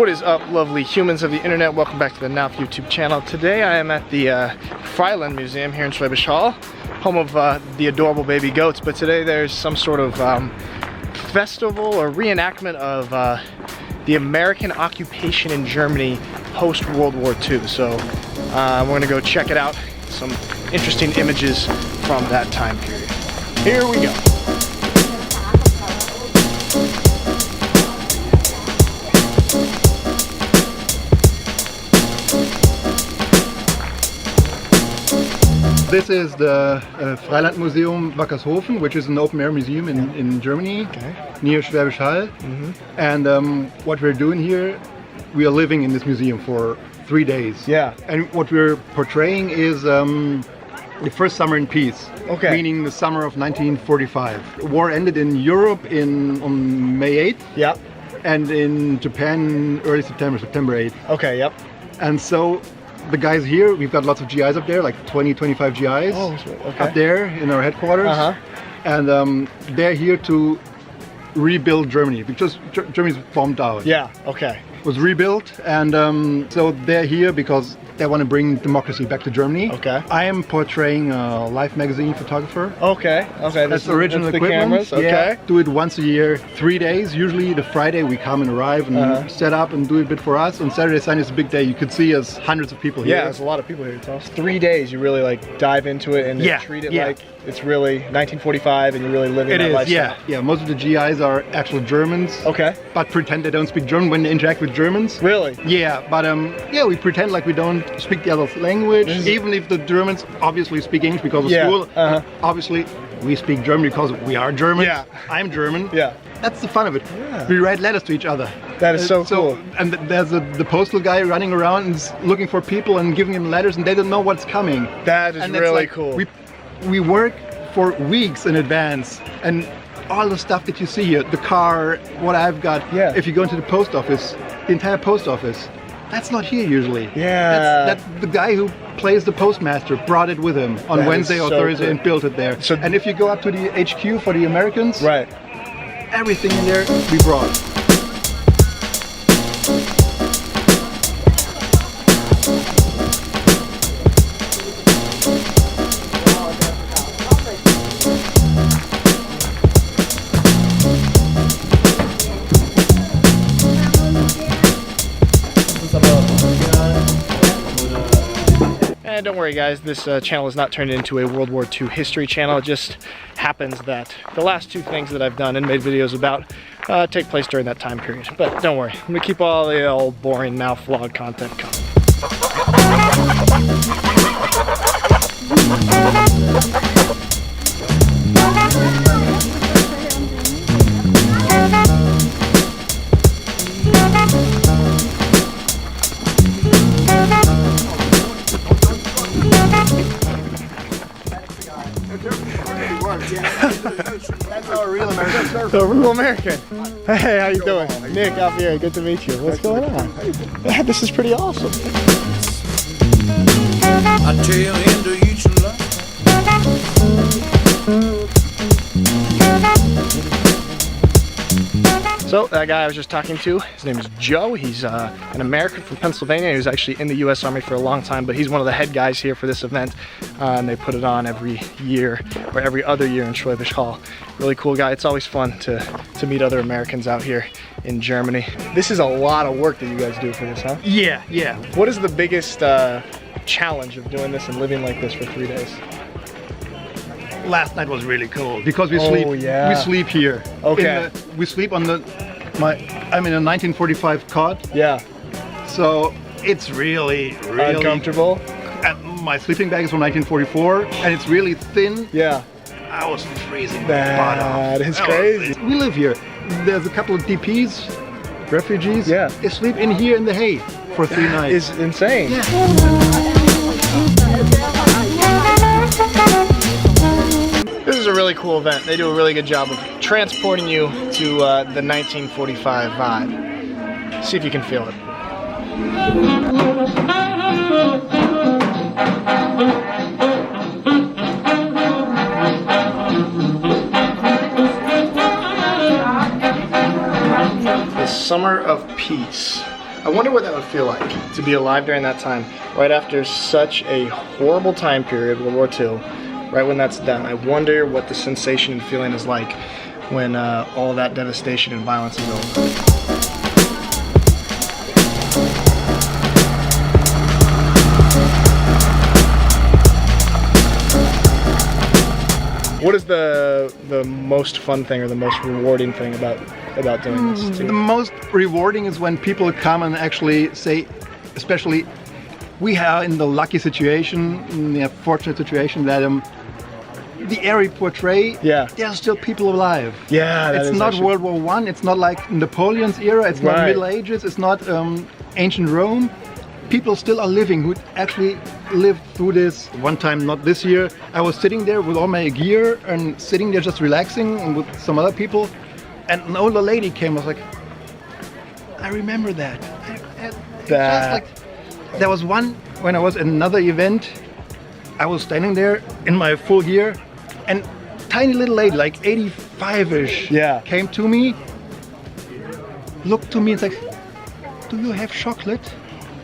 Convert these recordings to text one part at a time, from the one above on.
What is up, lovely humans of the internet? Welcome back to the NALF YouTube channel. Today I am at the Freiland Museum here in Schwäbisch Hall, home of the adorable baby goats. But today there's some sort of festival or reenactment of the American occupation in Germany post World War II. So we're gonna go check it out. Some interesting images from that time period. Here we go. This is the Freiland Museum Wackershofen, which is an open-air museum in Germany, near Schwäbisch Hall. And what we're doing here, we are living in this museum for 3 days. Yeah. And what we're portraying is the first summer in peace, meaning the summer of 1945. The war ended in Europe on May 8th. Yep. And in Japan, early September, September 8th. Okay, yep. And so the guys here, we've got lots of GIs up there, like 20, 25 GIs up there in our headquarters. And they're here to rebuild Germany, because Germany's bombed out. Yeah, okay. It was rebuilt, and so they're here because they want to bring democracy back to Germany. Okay. I am portraying a Life magazine photographer. Okay, okay. That's original equipment. Cameras. Okay. Yeah, do it once a year, 3 days. Usually the Friday we come and arrive and set up and do a bit for us. On Saturday, Sunday is a big day. You could see us hundreds of people here. Yeah, there's a lot of people here. It's 3 days. You really like dive into it and treat it like it's really 1945 and you're really living that lifestyle. Yeah. Most of the GIs are actual Germans. Okay. But pretend they don't speak German when they interact with Germans. Really? Yeah, but yeah, we pretend like we don't speak the other language, even if the Germans obviously speak English because of school. Obviously, we speak German because we are Germans. Yeah. I'm German. Yeah. That's the fun of it. Yeah. We write letters to each other. That is so cool. And there's the postal guy running around and looking for people and giving them letters, and they don't know what's coming. That is really cool. We work for weeks in advance, and all the stuff that you see here, the car, what I've got. Yeah. If you go into the post office, the entire post office, that's not here usually. Yeah. That's the guy who plays the postmaster brought it with him on Wednesday or Thursday and built it there. So, and if you go up to the HQ for the Americans, everything in there we brought. Don't worry guys, this channel is not turned into a World War II history channel. It just happens that the last two things that I've done and made videos about take place during that time period. But don't worry, I'm gonna keep all the old boring NALF vlog content coming. That's our real American surfer. The real American. Hey, how you doing? Nick out here, good to meet you. What's going on? Yeah, this is pretty awesome. I tell him to eat some lunch. So that guy I was just talking to, his name is Joe. He's an American from Pennsylvania. He was actually in the U.S. Army for a long time, but he's one of the head guys here for this event. And they put it on every year or every other year in Schwäbisch Hall. Really cool guy. It's always fun to meet other Americans out here in Germany. This is a lot of work that you guys do for this, huh? Yeah. What is the biggest challenge of doing this and living like this for 3 days? Last night was really cold because we sleep. We sleep here. Okay. We sleep on I'm in a 1945 cot. Yeah. So it's really uncomfortable. My sleeping bag is from 1944, and it's really thin. Yeah. I was freezing. That is crazy. We live here. There's a couple of DPs, refugees. Yeah. They sleep in here in the hay for 3 nights. It's insane. Yeah. This is a really cool event. They do a really good job of transporting you to the 1945 vibe. See if you can feel it. The Summer of Peace. I wonder what that would feel like to be alive during that time, right after such a horrible time period, World War II, right when that's done. I wonder what the sensation and feeling is like when all that devastation and violence is over. What is the most fun thing or the most rewarding thing about doing this too? The most rewarding is when people come and actually say, especially we are in the lucky situation, in the fortunate situation that the area portray, there are still people alive. Yeah, it's not World War I, it's not like Napoleon's era, it's not Middle Ages, it's not ancient Rome. People still are living who actually lived through this. One time, not this year, I was sitting there with all my gear and sitting there just relaxing with some other people, and an older lady came. I was like, I remember that. Just like, there was one when I was at another event. I was standing there in my full gear, and tiny little lady, like 85-ish, came to me, looked to me and said, "Do you have chocolate?"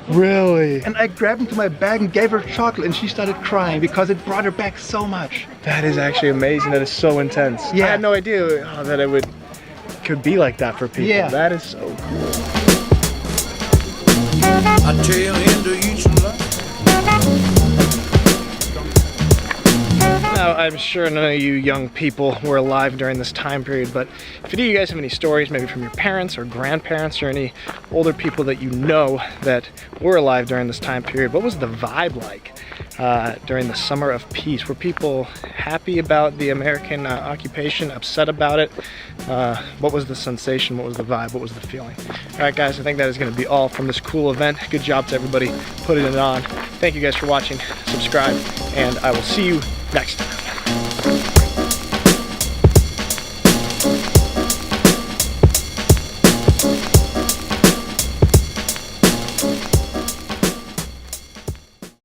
Really? And I grabbed into my bag and gave her chocolate, and she started crying because it brought her back so much. That is actually amazing. That is so intense. Yeah. I had no idea that it could be like that for people. Yeah. That is so cool. I tell into each life. Now, I'm sure none of you young people were alive during this time period, but if any of you guys have any stories, maybe from your parents or grandparents or any older people that you know that were alive during this time period, what was the vibe like during the Summer of Peace? Were people happy about the American occupation, upset about it? What was the sensation? What was the vibe? What was the feeling? All right, guys, I think that is going to be all from this cool event. Good job to everybody putting it on. Thank you guys for watching. Subscribe, and I will see you next time.